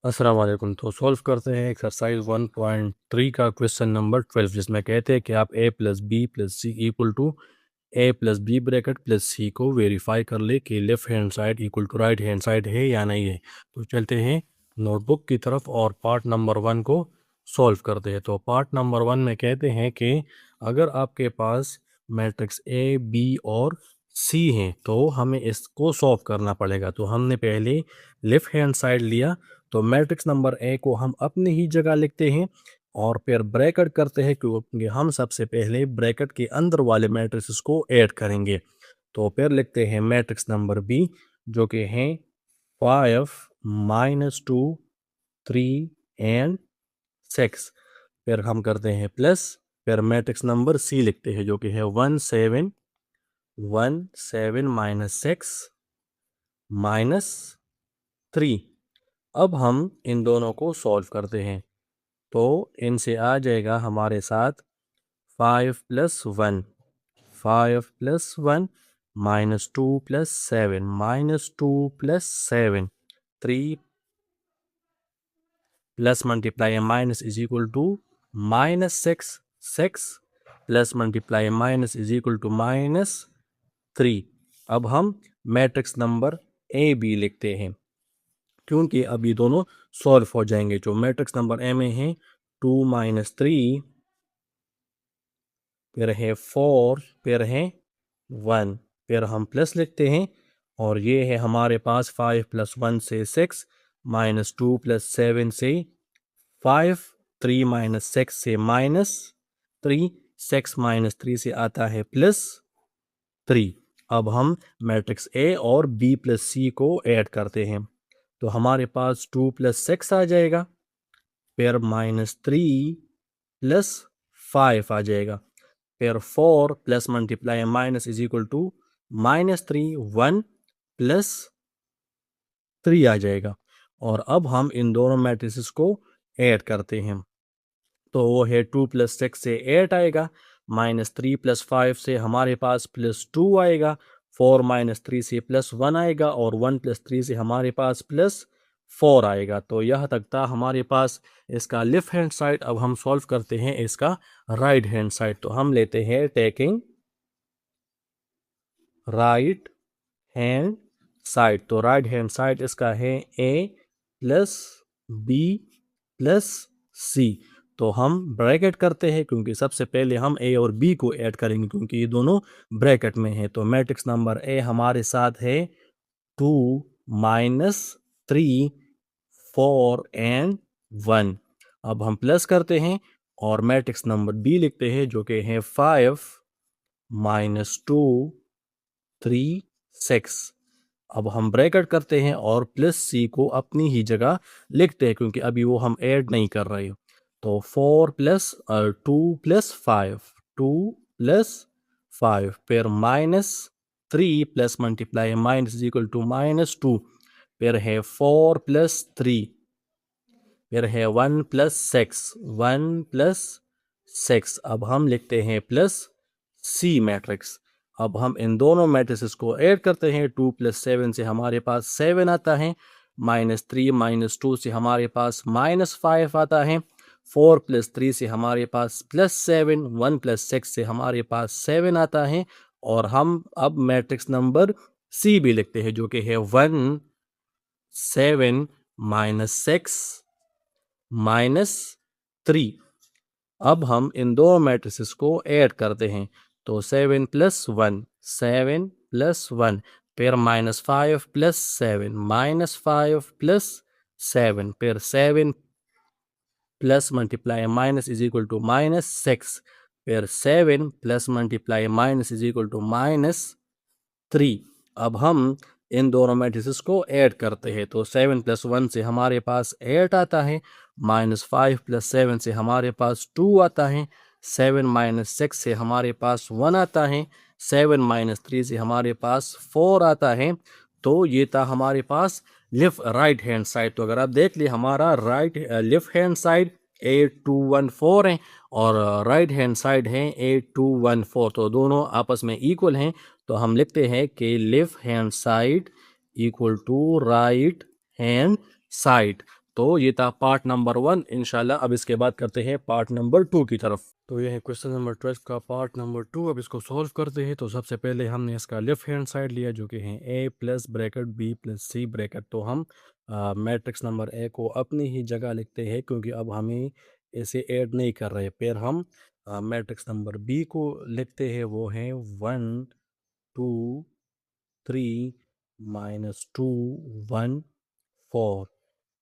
अस्सलाम वालेकुम। तो सॉल्व करते हैं एक्सरसाइज 1.3 का क्वेश्चन नंबर 12, जिसमें कहते हैं कि आप a plus B plus C equal to a plus B bracket plus C को वेरीफाई कर ले कि left hand side equal to right hand side है या नहीं है। तो चलते हैं नोटबुक की तरफ और पार्ट नंबर 1 को सॉल्व करते हैं। तो पार्ट नंबर 1 में कहते हैं कि अगर आपके पास मैट्रिक्स a b और c हैं तो हमें इसको सॉल्व करना पड़ेगा। तो हमने पहले लेफ़्ट हैंड साइड लिया, तो मैट्रिक्स नंबर ए को हम अपनी ही जगह लिखते हैं और फिर ब्रैकेट करते हैं, क्योंकि हम सबसे पहले ब्रैकेट के अंदर वाले मैट्रिक्स को ऐड करेंगे। तो फिर लिखते हैं मैट्रिक्स नंबर बी, जो कि हैं 5 -2 3 एंड 6। फिर हम करते हैं प्लस, फिर मैट्रिक्स नंबर सी लिखते हैं, जो कि है 1 7 1 7 -6 -3। अब हम इन दोनों को सॉल्व करते हैं। तो इनसे आ जाएगा हमारे साथ 5 + 1 5 + 1 -2 + 7 -2 + 7 3 plus multiply minus is equal to -6 6 plus multiply minus is equal to -3। अब हम मैट्रिक्स नंबर ए बी लिखते हैं, क्योंकि अब ये दोनों सॉल्व हो जाएंगे। जो मैट्रिक्स नंबर ए में है 2 - 3, फिर है 4, फिर है 1, फिर हम प्लस लिखते हैं और ये है हमारे पास 5 + 1 से 6 -2 + 7 से 5 3 - 6 से -3 6 - 3 से आता है +3। अब हम मैट्रिक्स ए और बी प्लस सी को ऐड करते हैं, तो हमारे पास 2 + 6 आ जाएगा, फिर -3 + 5 आ जाएगा, फिर 4 plus multiply minus is equal to -3 1 + 3 आ जाएगा। और अब हम इन दोनों मैट्रिसेस को ऐड करते हैं, तो वो है 2 + 6 से 8 आएगा, -3 + 5 से हमारे पास +2 आएगा, 4 - 3 से +1 आएगा और 1 + 3 से हमारे पास +4 आएगा। तो यह तक था हमारे पास इसका लेफ्ट हैंड साइड। अब हम सॉल्व करते हैं इसका राइट हैंड साइड। तो हम लेते हैं टेकिंग राइट हैंड साइड। तो राइट हैंड साइड इसका है a + b + c। तो हम ब्रैकेट करते हैं, क्योंकि सबसे पहले हम a और b को ऐड करेंगे, क्योंकि ये दोनों ब्रैकेट में है। तो मैट्रिक्स नंबर a हमारे साथ है 2 - 3 4 एंड 1। अब हम प्लस करते हैं और मैट्रिक्स नंबर b लिखते हैं, जो कि है 5 -2 3 6। अब हम ब्रैकेट करते हैं और +c को अपनी ही जगह लिखते हैं, क्योंकि अभी वो हम ऐड नहीं कर रहे। तो 4 + 2 + 5 2 + 5, फिर -3 plus multiply minus is equal to -2, फिर है 4 + 3, फिर है 1 + 6 1 + 6। अब हम लिखते हैं प्लस सी मैट्रिक्स। अब हम इन दोनों मैट्रिसेस को ऐड करते हैं। 2 + 7 से हमारे पास 7 आता है, -3 - 2 से हमारे पास -5 आता है, 4 + 3 से हमारे पास +7, 1 + 6 से हमारे पास 7 आता है। और हम अब मैट्रिक्स नंबर सी भी लिखते हैं, जो कि है 1 7 -6 -3। अब हम इन दो मैट्रिसेस को ऐड करते हैं, तो 7 + 1 7 + 1, फिर -5 + 7 -5 + 7, फिर 7 plus multiply minus is equal to -6, फिर 7 plus multiply minus is equal to -3। अब हम इन दोनों मैट्रिसेस को ऐड करते हैं, तो 7 + 1 से हमारे पास 8 आता है, -5 + 7 से हमारे पास 2 आता है, 7 - 6 से हमारे पास 1 आता है, 7 - 3 से हमारे पास 4 आता है। तो ये था हमारे पास राइट हैंड साइड। तो अगर आप देख लिए हमारा लेफ्ट हैंड साइड 8214 है और राइट हैंड साइड है 8214, तो दोनों आपस में इक्वल हैं। तो हम लिखते हैं कि left hand side equal to right hand side. तो ये था पार्ट नंबर 1। इंशाल्लाह अब इसके बाद करते हैं पार्ट नंबर 2 की तरफ। तो ये है क्वेश्चन नंबर 12 का पार्ट नंबर 2। अब इसको सॉल्व करते हैं। तो सबसे पहले हमने इसका लेफ्ट हैंड साइड लिया जो कि है a plus bracket b plus c bracket. तो हम मैट्रिक्स नंबर a को अपनी ही जगह लिखते हैं क्योंकि अब हमें इसे ऐड नहीं कर रहे। फिर हम मैट्रिक्स नंबर b को लिखते हैं, वो है 1 2 3 -2 1 4।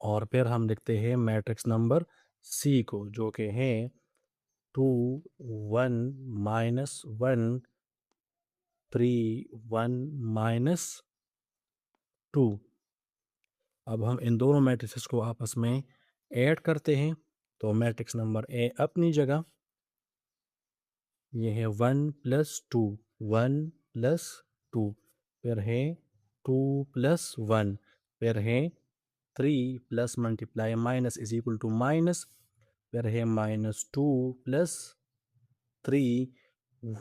और फिर हम लिखते हैं मैट्रिक्स नंबर सी को जो कि है 2 1 -1 3 1 -2। अब हम इन दोनों मैट्रिसेस को आपस में ऐड करते हैं। तो मैट्रिक्स नंबर ए अपनी जगह, ये है 1 + 2 1 + 2, फिर है 2 + 1, फिर है 3 plus multiply minus is equal to minus, फिर है -2 + 3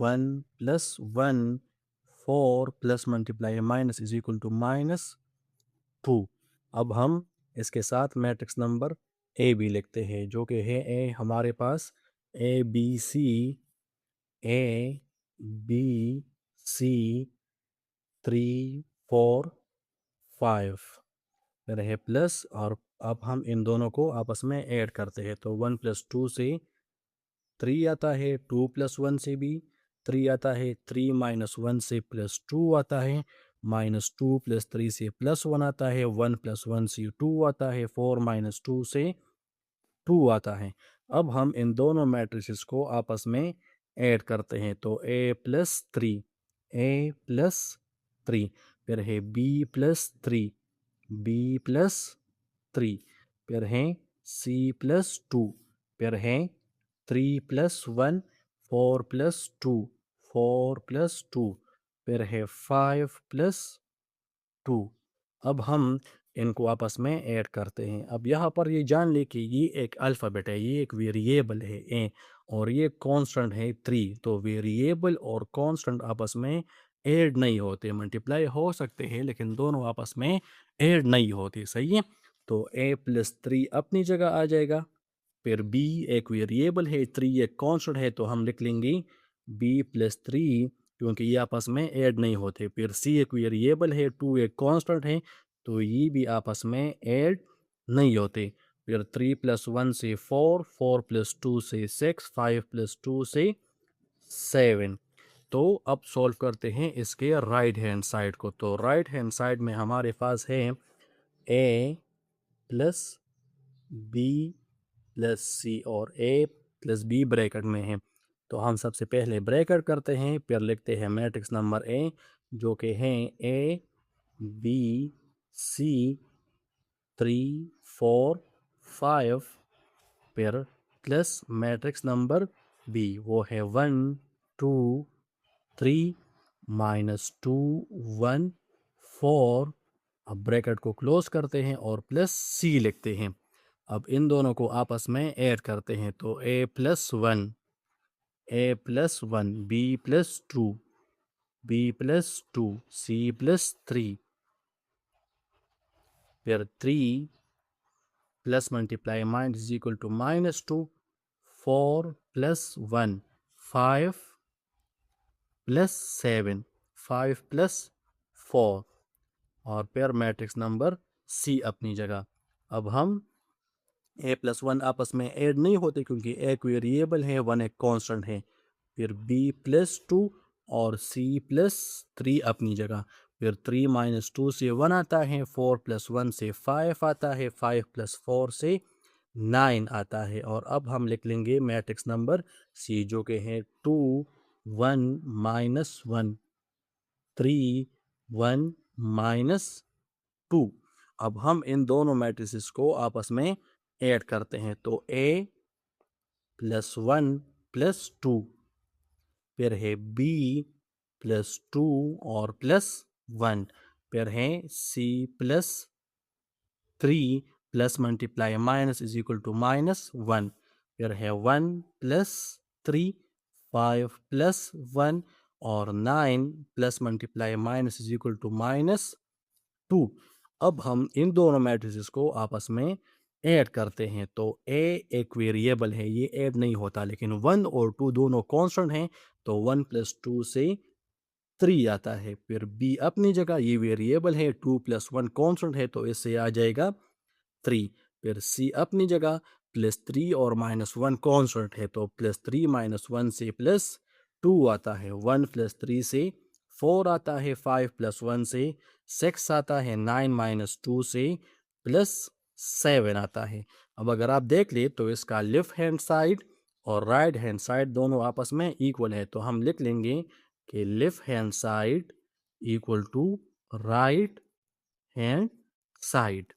1 + 1 4 plus multiply minus is equal to -2। अब हम इसके साथ मैट्रिक्स नंबर ए भी लिखते हैं जो कि है ए हमारे पास A B C, A B C 3 4 5, फिर है प्लस। और अब हम इन दोनों को आपस में ऐड करते हैं। तो 1 + 2 से 3 आता है, 2 + 1 से भी 3 आता है, 3 - 1 से +2 आता है, -2 + 3 से +1 आता है, 1 + 1 से 2 आता है, 4 - 2 से 2 आता है। अब हम इन दोनों मैट्रिसेस को आपस में ऐड करते हैं। तो a + 3, a + 3, फिर है b + 3, b + 3, फिर है c + 2, फिर है 3 + 1 4 + 2 4 + 2, फिर है 5 + 2। अब हम इनको आपस में ऐड करते हैं। अब यहाँ पर ये जान ले कि ये एक अल्फ़ाबेट है, ये एक वेरिएबल है ए, और ये कांस्टेंट है 3। तो वेरिएबल और कांस्टेंट आपस में ऐड नहीं होते, मल्टीप्लाई हो सकते हैं लेकिन दोनों आपस में ऐड नहीं होते। सही है। तो a + 3 अपनी जगह आ जाएगा। फिर b एक वेरिएबल है, 3 एक कांस्टेंट है, तो हम लिख लेंगे b + 3 क्योंकि ये आपस में ऐड नहीं होते। फिर c एक वेरिएबल है, 2 एक कांस्टेंट है, तो ये भी आपस में ऐड नहीं होते। फिर 3 + 1 से 4, 4 + 2 से 6, 5 + 2 से 7। तो अब सॉल्व करते हैं इसके राइट हैंड साइड को। तो राइट हैंड साइड में हमारे पास है a + b + c और a + b ब्रैकेट में है। तो हम सबसे पहले ब्रैकेट करते हैं, फिर लिखते हैं मैट्रिक्स नंबर a जो कि है a b c 3 4 5, फिर प्लस मैट्रिक्स नंबर b वो है 1 2 3 -2 1 4। अब ब्रैकेट को क्लोज करते हैं और प्लस c लिखते हैं। अब इन दोनों को आपस में ऐड करते हैं। तो a + 1, a + 1, b + 2, b + 2, c + 3, फिर 3 plus multiply minus is equal to -2, 4 + 1 5 + 7, 5 + 4, और फिर मैट्रिक्स नंबर सी अपनी जगह। अब हम a + 1 आपस में ऐड नहीं होते क्योंकि एक वेरिएबल है, 1 एक कांस्टेंट है। फिर b + 2 और c + 3 अपनी जगह। फिर 3 - 2 से 1 आता है, 4 + 1 से 5 आता है, 5 + 4 से 9 आता है। और अब हम लिख लेंगे मैट्रिक्स नंबर सी जो कि है 2 1 -1 3 1 -2। अब हम इन दोनों मैट्रिसेस को आपस में ऐड करते हैं। तो a + 1 + 2, फिर है b + 2 और +1, फिर है c + 3 plus multiply minus is equal to -1, फिर है 1 + 3 5 + 1 और 9 plus multiply minus is equal to -2। अब हम इन दोनों मैट्रिसेस को आपस में ऐड करते हैं तो a एक वेरिएबल है, ये ऐड नहीं होता, लेकिन 1 और 2 दोनों कांस्टेंट हैं तो 1 + 2 से 3 आता है। फिर b अपनी जगह, ये वेरिएबल है, 2 + 1 कांस्टेंट है तो इससे आ जाएगा 3। फिर c अपनी जगह, +3 और -1 कांस्टेंट है तो +3 - 1 से +2 आता है, 1 + 3 से 4 आता है, 5 + 1 से 6 आता है, 9 - 2 से +7 आता है। अब अगर आप देख ले तो इसका लेफ्ट हैंड साइड और राइट हैंड साइड दोनों आपस में इक्वल है, तो हम लिख लेंगे कि left hand side equal to right hand side.